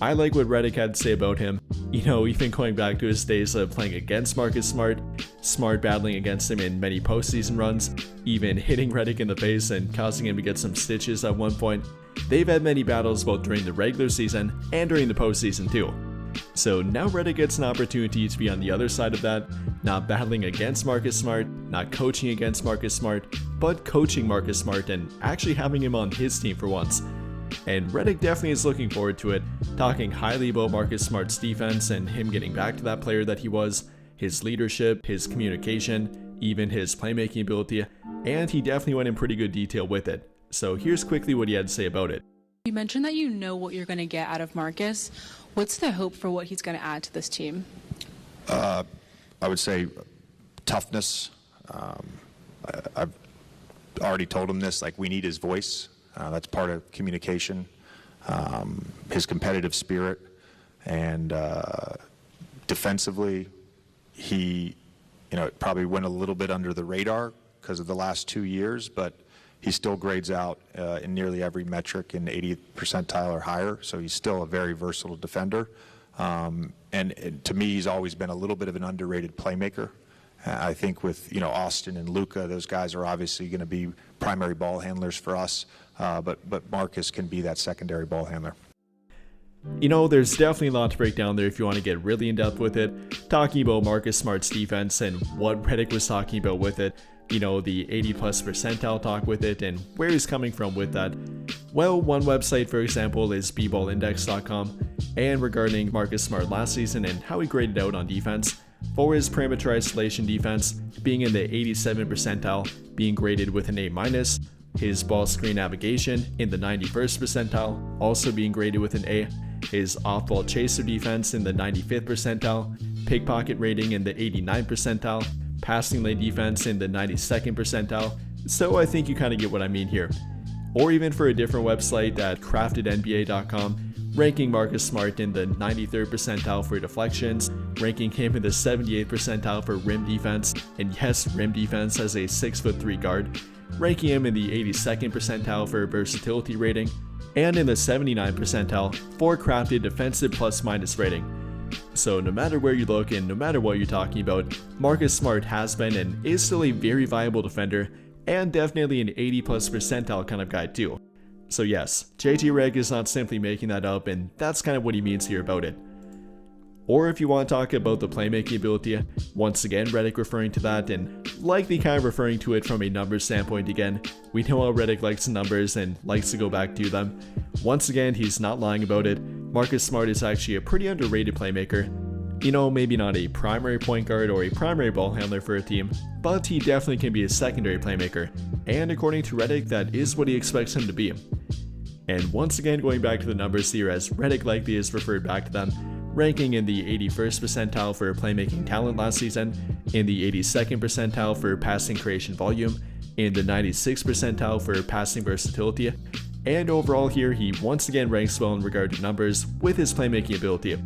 I like what Reddick had to say about him. Even going back to his days of playing against Marcus Smart battling against him in many postseason runs, even hitting Reddick in the face and causing him to get some stitches at one point. They've had many battles both during the regular season and during the postseason too. So now Reddick gets an opportunity to be on the other side of that, not battling against Marcus Smart, not coaching against Marcus Smart, but coaching Marcus Smart and actually having him on his team for once. And Reddick definitely is looking forward to it, talking highly about Marcus Smart's defense and him getting back to that player that he was, his leadership, his communication, even his playmaking ability, and he definitely went in pretty good detail with it. So here's quickly what he had to say about it. You mentioned that you know what you're going to get out of Marcus. What's the hope for what he's going to add to this team? I would say toughness. I've already told him this, we need his voice. That's part of communication, his competitive spirit, and defensively, he, probably went a little bit under the radar because of the last 2 years, but he still grades out in nearly every metric in 80th percentile or higher, so he's still a very versatile defender. And to me, he's always been a little bit of an underrated playmaker. I think with Austin and Luka, those guys are obviously going to be primary ball handlers for us, but Marcus can be that secondary ball handler. There's definitely a lot to break down there if you want to get really in depth with it, talking about Marcus Smart's defense and what Reddick was talking about with it, the 80 plus percentile talk with it and where he's coming from with that. Well, one website, for example, is bballindex.com, and regarding Marcus Smart last season and how he graded out on defense, for his perimeter isolation defense, being in the 87th percentile, being graded with an A-, his ball screen navigation in the 91st percentile, also being graded with an A, his off-ball chaser defense in the 95th percentile, pickpocket rating in the 89th percentile, passing lane defense in the 92nd percentile, so I think you kind of get what I mean here. Or even for a different website at craftednba.com, ranking Marcus Smart in the 93rd percentile for deflections, ranking him in the 78th percentile for rim defense, and yes, rim defense as a 6'3" guard, ranking him in the 82nd percentile for versatility rating, and in the 79th percentile for crafted defensive plus-minus rating. So no matter where you look and no matter what you're talking about, Marcus Smart has been and is still a very viable defender, and definitely an 80 plus percentile kind of guy too. So yes, JT Redick is not simply making that up, and that's kind of what he means here about it. Or if you want to talk about the playmaking ability, once again Reddick referring to that and likely kind of referring to it from a numbers standpoint again. We know how Reddick likes numbers and likes to go back to them. Once again, he's not lying about it. Marcus Smart is actually a pretty underrated playmaker. Maybe not a primary point guard or a primary ball handler for a team, but he definitely can be a secondary playmaker, and according to Reddick, that is what he expects him to be. And once again, going back to the numbers here, as Reddick likely has referred back to them, ranking in the 81st percentile for playmaking talent last season, in the 82nd percentile for passing creation volume, in the 96th percentile for passing versatility, and overall here he once again ranks well in regard to numbers with his playmaking ability.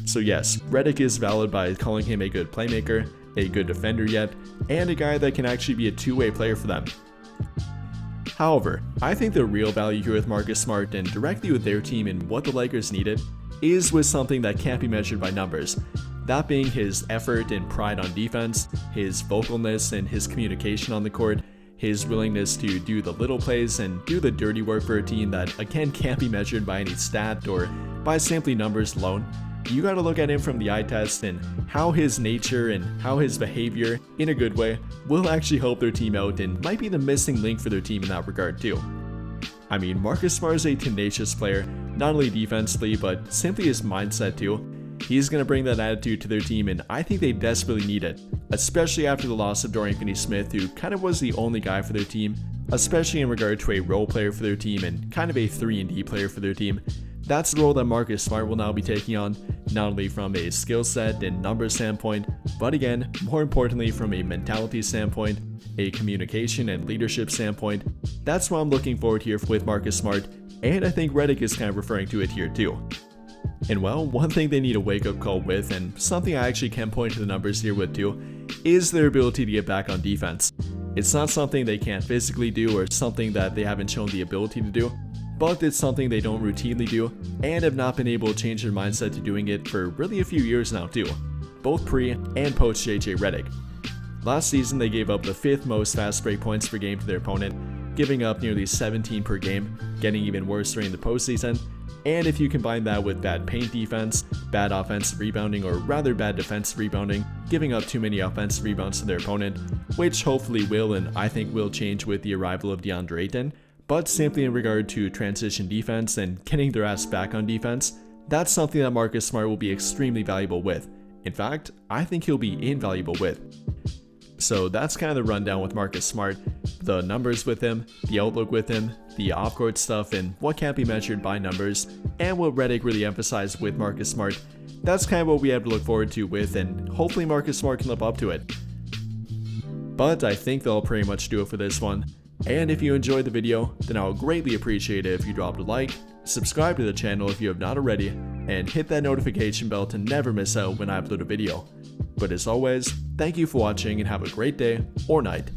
So yes, Reddick is valid by calling him a good playmaker, a good defender yet, and a guy that can actually be a two-way player for them. However, I think the real value here with Marcus Smart and directly with their team and what the Lakers needed is with something that can't be measured by numbers. That being his effort and pride on defense, his vocalness and his communication on the court, his willingness to do the little plays and do the dirty work for a team that again can't be measured by any stat or by simply numbers alone. You gotta look at him from the eye test and how his nature and how his behavior, in a good way, will actually help their team out and might be the missing link for their team in that regard too. I mean, Marcus Smart is a tenacious player, not only defensively, but simply his mindset too. He's going to bring that attitude to their team, and I think they desperately need it, especially after the loss of Dorian Finney-Smith, who kind of was the only guy for their team, especially in regard to a role player for their team and kind of a 3-and-D player for their team. That's the role that Marcus Smart will now be taking on, not only from a skill set and numbers standpoint, but again, more importantly from a mentality standpoint, a communication and leadership standpoint. That's what I'm looking forward here with Marcus Smart, and I think Reddick is kind of referring to it here too. And well, one thing they need a wake-up call with, and something I actually can point to the numbers here with too, is their ability to get back on defense. It's not something they can't physically do or something that they haven't shown the ability to do, but it's something they don't routinely do and have not been able to change their mindset to doing it for really a few years now too, both pre and post JJ Redick. Last season they gave up the 5th most fast break points per game to their opponent, giving up nearly 17 per game, getting even worse during the postseason. And if you combine that with bad paint defense, bad offensive rebounding, or rather bad defensive rebounding, giving up too many offensive rebounds to their opponent, which hopefully will and I think will change with the arrival of DeAndre Ayton, but simply in regard to transition defense and getting their ass back on defense, that's something that Marcus Smart will be extremely valuable with. In fact, I think he'll be invaluable with. So that's kind of the rundown with Marcus Smart, the numbers with him, the outlook with him, the off-court stuff, and what can't be measured by numbers, and what Redick really emphasized with Marcus Smart. That's kind of what we have to look forward to with, and hopefully Marcus Smart can live up to it. But I think that'll pretty much do it for this one. And if you enjoyed the video, then I would greatly appreciate it if you dropped a like, subscribe to the channel if you have not already, and hit that notification bell to never miss out when I upload a video. But as always, thank you for watching and have a great day or night.